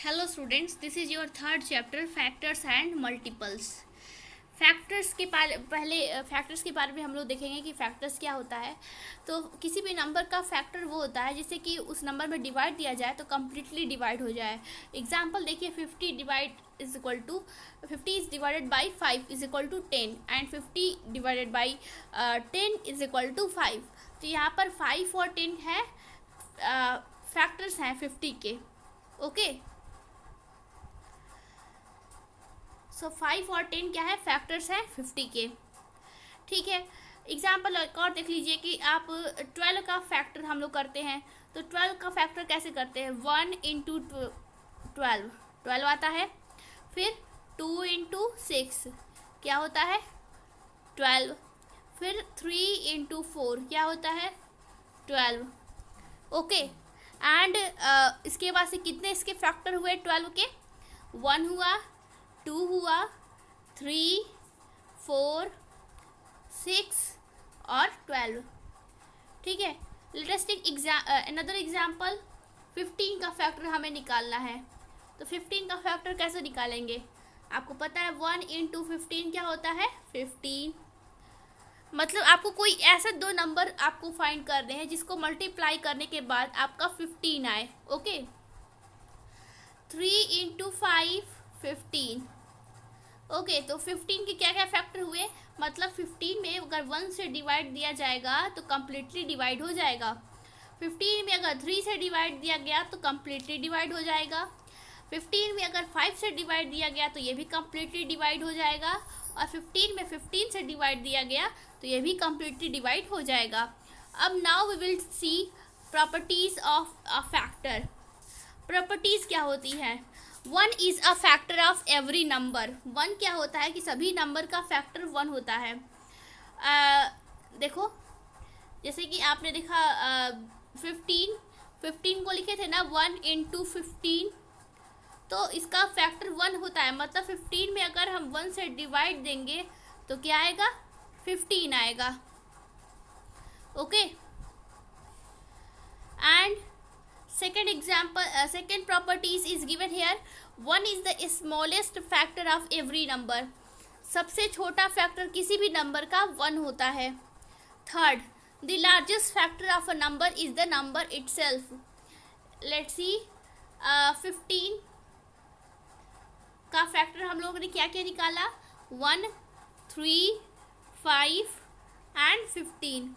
Hello students, this is your third chapter factors and multiples. Factors के पहले factors के बारे में हम लोग देखेंगे कि फैक्टर्स क्या होता है। तो किसी भी नंबर का फैक्टर वो होता है जिससे कि उस नंबर में डिवाइड दिया जाए तो कम्प्लीटली डिवाइड हो जाए। एग्जाम्पल देखिए, 50 is divided by 5 is equal to 10 and 50 divided by 10 is equal to 5। तो यहाँ पर 5 और 10 है, फैक्टर्स हैं 50 के। ओके, सो 5 और 10 क्या है, फैक्टर्स है 50 के। ठीक है, एग्जाम्पल एक और देख लीजिए कि आप 12 का फैक्टर हम लोग करते हैं। तो 12 का फैक्टर कैसे करते हैं, 1 इंटू 12 आता है। फिर 2 इंटू 6 क्या होता है, 12। फिर 3 इंटू 4 क्या होता है, 12। ओके, एंड इसके बाद से कितने इसके फैक्टर हुए 12 के, 1 हुआ, 2 हुआ, 3, 4, 6 और 12। ठीक है, let us take another example. 15 का फैक्टर हमें निकालना है। तो 15 का फैक्टर कैसे निकालेंगे, आपको पता है 1 इंटू 15 क्या होता है, 15। मतलब आपको कोई ऐसे दो नंबर आपको फाइंड करने हैं जिसको मल्टीप्लाई करने के बाद आपका 15 आए। Okay, 3 into 5 15। ओके, तो 15 के क्या क्या फैक्टर हुए, मतलब 15 में अगर 1 से डिवाइड दिया जाएगा तो कम्प्लीटली डिवाइड हो जाएगा। 15 में अगर 3 से डिवाइड दिया गया तो कम्प्लीटली डिवाइड हो जाएगा। 15 में अगर 5 से डिवाइड दिया गया तो ये भी कम्प्लीटली डिवाइड हो जाएगा। और 15 में 15 से डिवाइड दिया गया तो ये भी कम्प्लीटली डिवाइड हो जाएगा। अब now we will see properties of a factor. Properties क्या होती है, 1 is a factor of every number. 1 क्या होता है कि सभी नंबर का फैक्टर 1 होता है। देखो, जैसे कि आपने देखा 15 को लिखे थे ना, 1 इंटू 15, तो इसका फैक्टर 1 होता है। मतलब 15 में अगर हम 1 से डिवाइड देंगे तो क्या आएगा, 15 आएगा। Okay, and second properties is given here. 1 is the smallest factor of every number. सबसे छोटा फैक्टर किसी भी नंबर का 1 होता है। Third, the largest factor of a number is the number itself. Let's see, 15 का फैक्टर हम लोगों ने क्या क्या निकाला, 1, 3, 5 एंड 15।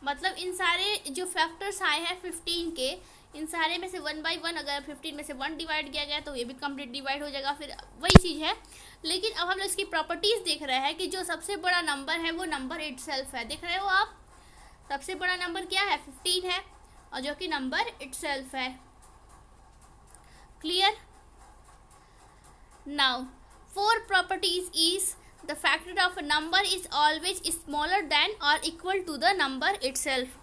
मतलब इन सारे जो फैक्टर्स आए हैं 15 के, इन सारे में से 1 बाई 1 अगर 15 में से 1 डिवाइड किया गया तो ये भी कंप्लीट डिवाइड हो जाएगा। फिर वही चीज़ है, लेकिन अब हम लोग इसकी प्रॉपर्टीज़ देख रहे हैं कि जो सबसे बड़ा नंबर है वो नंबर इटसेल्फ है। देख रहे हो आप, सबसे बड़ा नंबर क्या है, 15 है, और जो कि नंबर इटसेल्फ है। Clear? Now 4 properties is the factor of a number is always smaller than or equal to the number itself.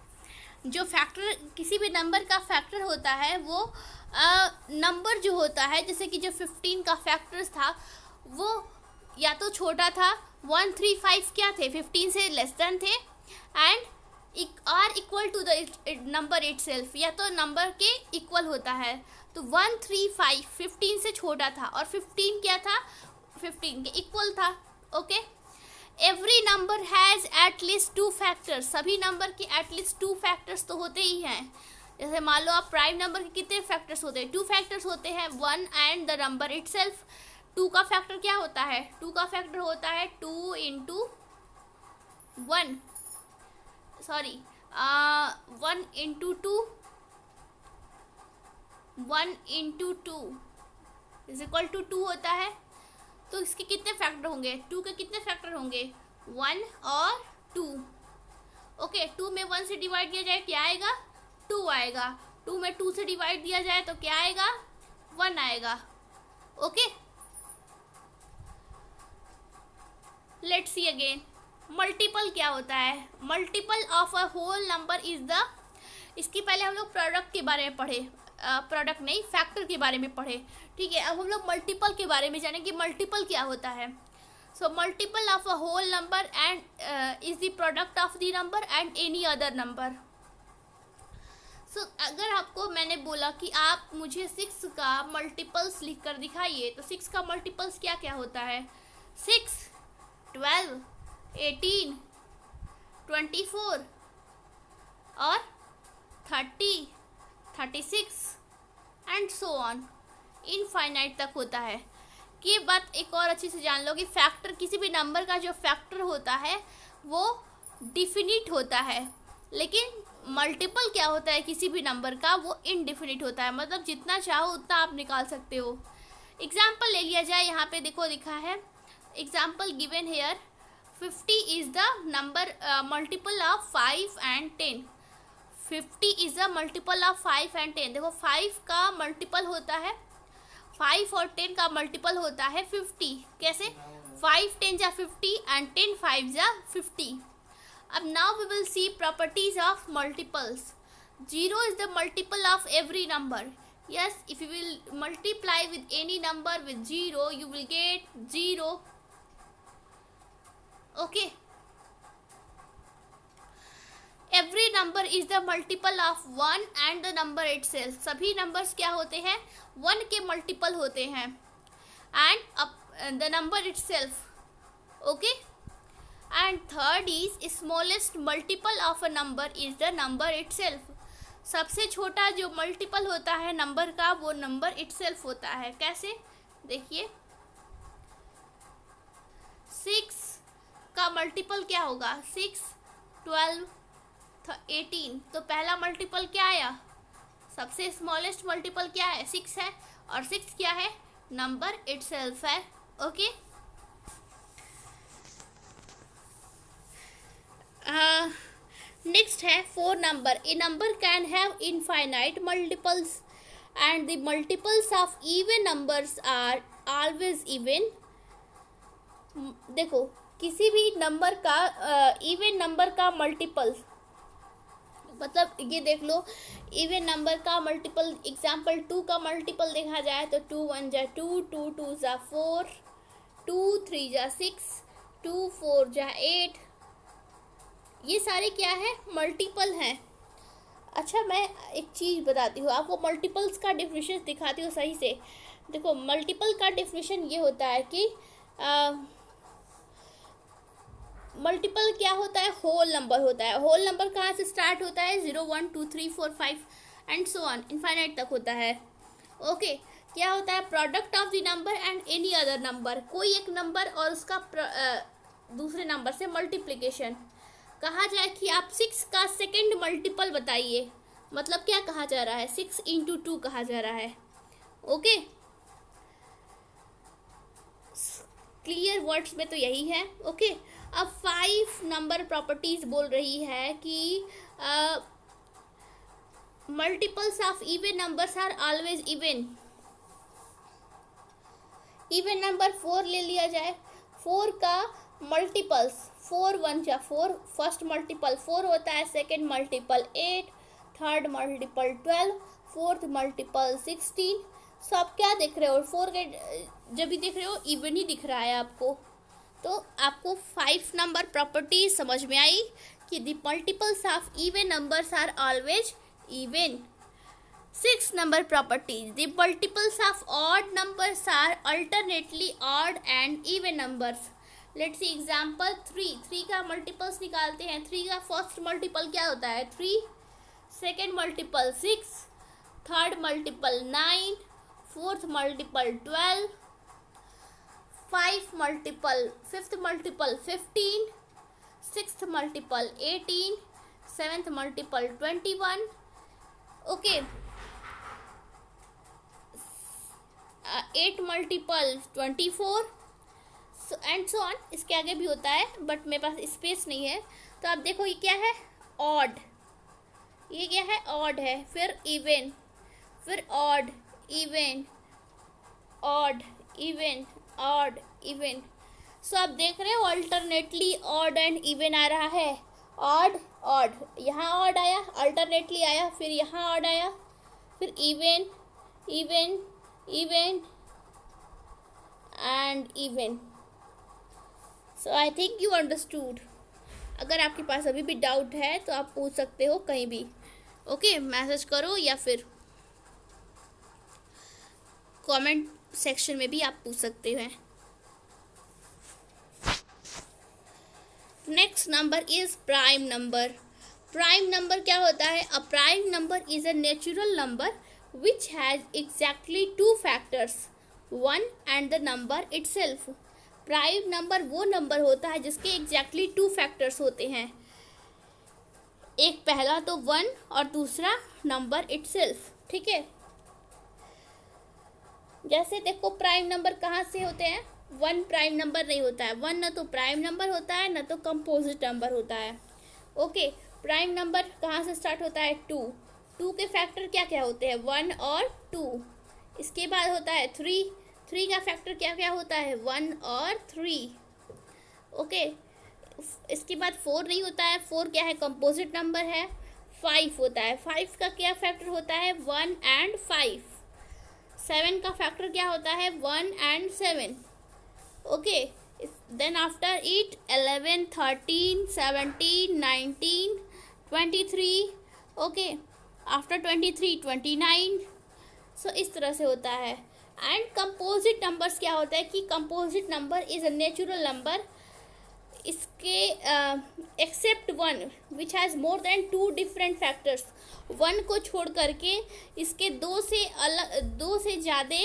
जो फैक्टर किसी भी नंबर का फैक्टर होता है वो नंबर जो होता है, जैसे कि जो 15 का फैक्टर्स था वो या तो छोटा था, 1, 3, 5 क्या थे, 15 से लेस देन थे, and are equal to the number itself, या तो नंबर के इक्वल होता है। तो 1, 3, 5 15 से छोटा था और 15 क्या था, 15 के इक्वल था। Okay, every number has at least 2 factors. सभी नंबर के एट लीस्ट 2 फैक्टर्स तो होते ही हैं। जैसे मान लो आप प्राइम नंबर के कितने फैक्टर्स होते हैं, 2 फैक्टर्स होते हैं, 1 एंड द नंबर इटसेल्फ। 2 का फैक्टर क्या होता है, 2 का फैक्टर होता है 2 into 1, sorry 1 into 2, 1 into 2 is equal to 2 होता है। तो इसके कितने फैक्टर होंगे, 2 के कितने फैक्टर होंगे, 1 और 2। ओके, 2 में 1 से डिवाइड किया जाए क्या आएगा, 2 आएगा। 2 में 2 से डिवाइड दिया जाए तो क्या आएगा, 1 आएगा। Okay, let's see again, multiple क्या होता है, multiple of a whole number is the, इसकी पहले हम लोग प्रोडक्ट के बारे में पढ़े, प्रोडक्ट नहीं फैक्टर के बारे में पढ़े। ठीक है, अब हम लोग मल्टीपल के बारे में जानें कि मल्टीपल क्या होता है। So multiple of a whole number and is the product of the number and any other number. अगर आपको मैंने बोला कि आप मुझे 6 का मल्टीपल्स लिख कर दिखाइए, तो 6 का मल्टीपल्स क्या क्या होता है? 6, 12, 18, 24 और 30, 36 एंड सो ऑन, इनफाइनाइट तक होता है। कि ये बात एक और अच्छी से जान लो कि फैक्टर, किसी भी नंबर का जो फैक्टर होता है वो डिफिनिट होता है, लेकिन मल्टीपल क्या होता है किसी भी नंबर का, वो इनडिफिनिट होता है। मतलब जितना चाहो उतना आप निकाल सकते हो। एग्जाम्पल ले लिया जाए, यहाँ पे देखो लिखा है, example given here, 50 is the number multiple of 5 and 10। 50 is the multiple of 5 and 10। देखो 5 का मल्टीपल होता है 5 और 10 का मल्टीपल होता है 50। कैसे? 5 10 जा 50 एंड 10 5 जा 50। अब now we will see properties of multiples. 0 is the multiple of every number. Yes, if you will multiply with any number with 0, you will get 0. Okay. Every number is the multiple of 1 and the number itself. सभी numbers क्या होते हैं? 1 के multiple होते हैं and the number itself. Okay. And third is smallest multiple of a number is the number itself. सबसे छोटा जो मल्टीपल होता है नंबर का वो नंबर इटसेल्फ होता है। कैसे? देखिए 6 का मल्टीपल क्या होगा? 6, 12, 18। तो पहला मल्टीपल क्या आया? सबसे स्मॉलेस्ट मल्टीपल क्या है? 6 है, और 6 क्या है? नंबर इटसेल्फ है। ओके। नेक्स्ट है 4 number. A number can have infinite multiples and the multiples of even numbers are always even. देखो किसी भी नंबर का इवन नंबर का मल्टीपल, मतलब ये देख लो इवन नंबर का मल्टीपल, एग्जाम्पल 2 का मल्टीपल देखा जाए तो 2 1 जा 2, 2 2 जा 4, 2 3 जा 6, 2 4 जा 8। ये सारे क्या है? मल्टीपल हैं। अच्छा मैं एक चीज़ बताती हूँ आपको, मल्टीपल्स का डेफिनेशन दिखाती हूँ सही से। देखो मल्टीपल का डेफिनेशन ये होता है कि मल्टीपल क्या होता है? होल नंबर होता है। होल नंबर कहाँ से स्टार्ट होता है? 0 1 2 3 4 5 एंड सो ऑन, इनफाइनाइट तक होता है। ओके। क्या होता है? Product of the number and any other number. कोई एक नंबर और उसका दूसरे नंबर से मल्टीप्लिकेशन। कहा जाए कि आप 6 का सेकेंड मल्टीपल बताइए, मतलब क्या कहा जा रहा है? 6 इंटू 2 कहा जा रहा है। ओके, क्लियर वर्ड्स में तो यही है। ओके। अब 5 नंबर प्रॉपर्टीज बोल रही है कि multiples of even numbers are always even. Even number 4 ले लिया जाए, 4 का मल्टीपल्स 4 1 जा 4, फर्स्ट मल्टीपल 4 होता है, second multiple 8, third multiple 12, fourth multiple 16। सो आप क्या देख रहे हो? 4 के जब भी देख रहे हो इवन ही दिख रहा है आपको। तो आपको 5 नंबर प्रॉपर्टी समझ में आई कि the multiples of even numbers are always even. 6 number properties. The multiples of odd numbers are alternately odd and even numbers. Let's see example 3. 3 का multiples निकालते हैं। 3 का फर्स्ट मल्टीपल क्या होता है? 3, second multiple 6, third multiple 9, fourth multiple 12, 5 multiple, fifth multiple 15, sixth multiple 18, seventh multiple 21। Okay. 8 multiple 24 and so on. इसके आगे भी होता है बट मेरे पास स्पेस नहीं है। तो आप देखो ये क्या है? ऑड। ये क्या है? ऑड है। फिर इवन, फिर odd, even, odd, even, odd, even. So आप देख रहे हो अल्टरनेटली ऑड एंड इवन आ रहा है। ऑड ऑड, यहाँ ऑड आया, अल्टरनेटली आया, फिर यहाँ ऑड आया, फिर even, even, even and even. So I think you understood. अगर आपके पास अभी भी डाउट है तो आप पूछ सकते हो कहीं भी। ओके, मैसेज करो या फिर कमेंट सेक्शन में भी आप पूछ सकते हैं। Next number is prime number. Prime number क्या होता है? A prime number is a natural number which has exactly two factors, one and the number itself. Prime number वो नंबर होता है जिसके एग्जैक्टली टू फैक्टर्स होते हैं, एक पहला तो वन और दूसरा नंबर इटसेल्फ। ठीक है, जैसे देखो प्राइम नंबर कहाँ से होते हैं? वन प्राइम नंबर नहीं होता है, वन ना तो प्राइम नंबर होता है ना तो कंपोजिट नंबर होता है। ओके, प्राइम नंबर कहाँ से स्टार्ट होता है? टू। टू के फैक्टर क्या क्या होते हैं? वन और टू। इसके बाद होता है थ्री। थ्री का फैक्टर क्या क्या होता है? वन और थ्री। ओके, इसके बाद फोर नहीं होता है, फोर क्या है? कंपोजिट नंबर है। फाइव होता है, फाइव का क्या फैक्टर होता है? One and five. सेवन का फैक्टर क्या होता है? One and seven. Okay, then after it 11, 13, 17, 19, 23। Okay, after 23, 29। So इस तरह से होता है। एंड कंपोजिट नंबर्स क्या होता है कि composite number is a natural number, इसके except one which has more than two different factors. One को छोड़ करके इसके दो से ज़्यादा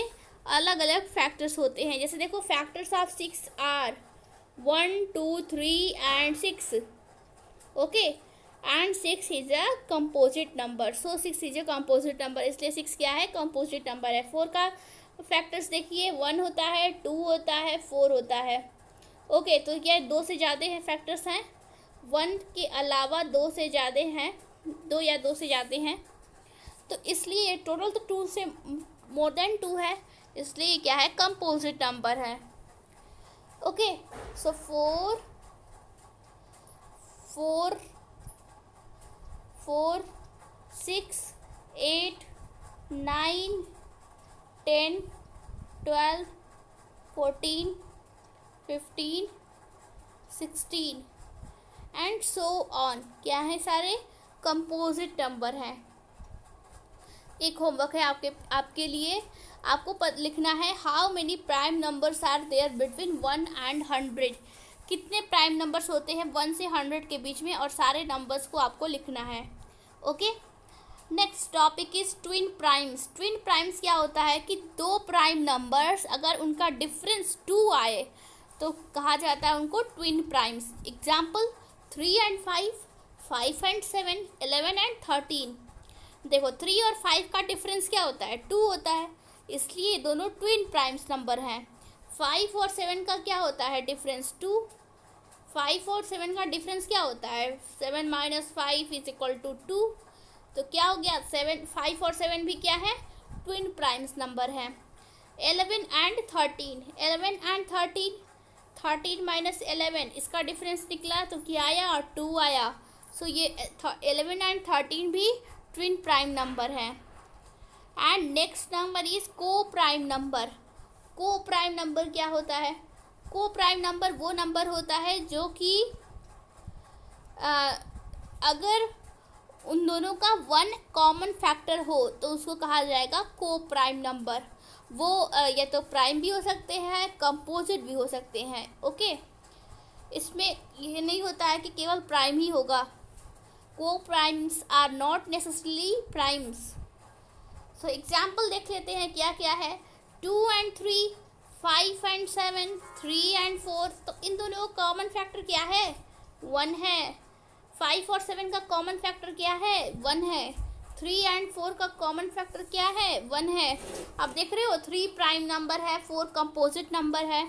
अलग अलग फैक्टर्स होते हैं। जैसे देखो factors of six are 1, 2, 3 and 6। Okay, and 6 is a composite number, so 6 is a composite number, इसलिए 6 क्या है? कंपोजिट नंबर है। 4 का फैक्टर्स देखिए, 1 होता है, 2 होता है, 4 होता है। ओके, तो क्या दो से ज़्यादा हैं फैक्टर्स हैं, वन के अलावा दो से ज़्यादा हैं, दो या दो से ज़्यादा हैं, तो इसलिए टोटल तो टू से मोर देन टू है, इसलिए क्या है? कंपोजिट नंबर है। Okay, so four 6, 8, 9, 10, 12, 14, 15, 16 and so on. क्या है? सारे कंपोजिट नंबर हैं। एक होमवर्क है आपके लिए, आपको लिखना है how many prime numbers are there between 1 and 100। कितने प्राइम नंबर्स होते हैं 1 से 100 के बीच में, और सारे नंबर्स को आपको लिखना है। Okay, next topic is twin primes. Twin primes क्या होता है कि दो प्राइम नंबर्स अगर उनका डिफरेंस 2 आए तो कहा जाता है उनको twin primes. Example 3 and 5, 5 and 7, 11 and 13। देखो 3 और 5 का डिफरेंस क्या होता है? 2 होता है, इसलिए दोनों ट्विन प्राइम्स नंबर हैं। 5 और 7 का क्या होता है डिफरेंस? 2। 5 और 7 का डिफरेंस क्या होता है? 7 - 5 इज इक्वल टू 2। तो क्या हो गया? 5 और 7 भी क्या है? ट्विन प्राइम्स नंबर है। 11 एंड 13, 11 एंड 13, 13 - 11 इसका डिफरेंस निकला तो क्या आया? और 2 आया। सो ये 11 एंड 13 भी ट्विन प्राइम नंबर है। एंड नेक्स्ट नंबर इज को प्राइम नंबर। को प्राइम नंबर क्या होता है? को प्राइम नंबर वो नंबर होता है जो कि अगर उन दोनों का वन कॉमन फैक्टर हो तो उसको कहा जाएगा को प्राइम नंबर। वो या तो प्राइम भी हो सकते हैं, कंपोजिट भी हो सकते हैं। ओके, इसमें यह नहीं होता है कि केवल प्राइम ही होगा। Coprimes are not necessarily primes. So example देख लेते हैं क्या क्या है। 2 एंड 3, 5 एंड 7, 3 एंड 4। तो इन दोनों का कॉमन फैक्टर क्या है? 1 है। 5 और 7 का कॉमन फैक्टर क्या है? 1 है। 3 एंड 4 का कॉमन फैक्टर क्या है? 1 है। अब देख रहे हो 3 प्राइम नंबर है, 4 कंपोजिट नंबर है,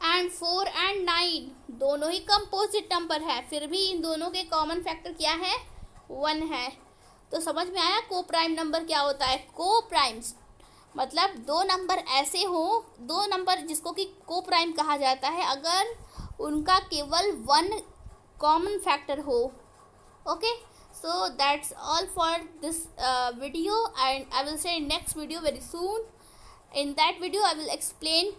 एंड 4 एंड 9 दोनों ही कंपोजिट नंबर है, फिर भी इन दोनों के कॉमन फैक्टर क्या है? 1 है। तो समझ में आया को प्राइम नंबर क्या होता है? को प्राइम्स मतलब दो नंबर ऐसे हो, दो नंबर जिसको कि को प्राइम कहा जाता है अगर उनका केवल 1 कॉमन फैक्टर हो। Okay, so that's all for this video, and I will say in next video very soon. In that video I will explain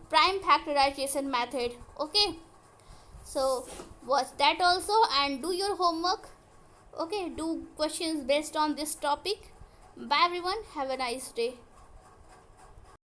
prime factorization method. Okay, so watch that also and do your homework. Okay, do questions based on this topic. Bye everyone, have a nice day.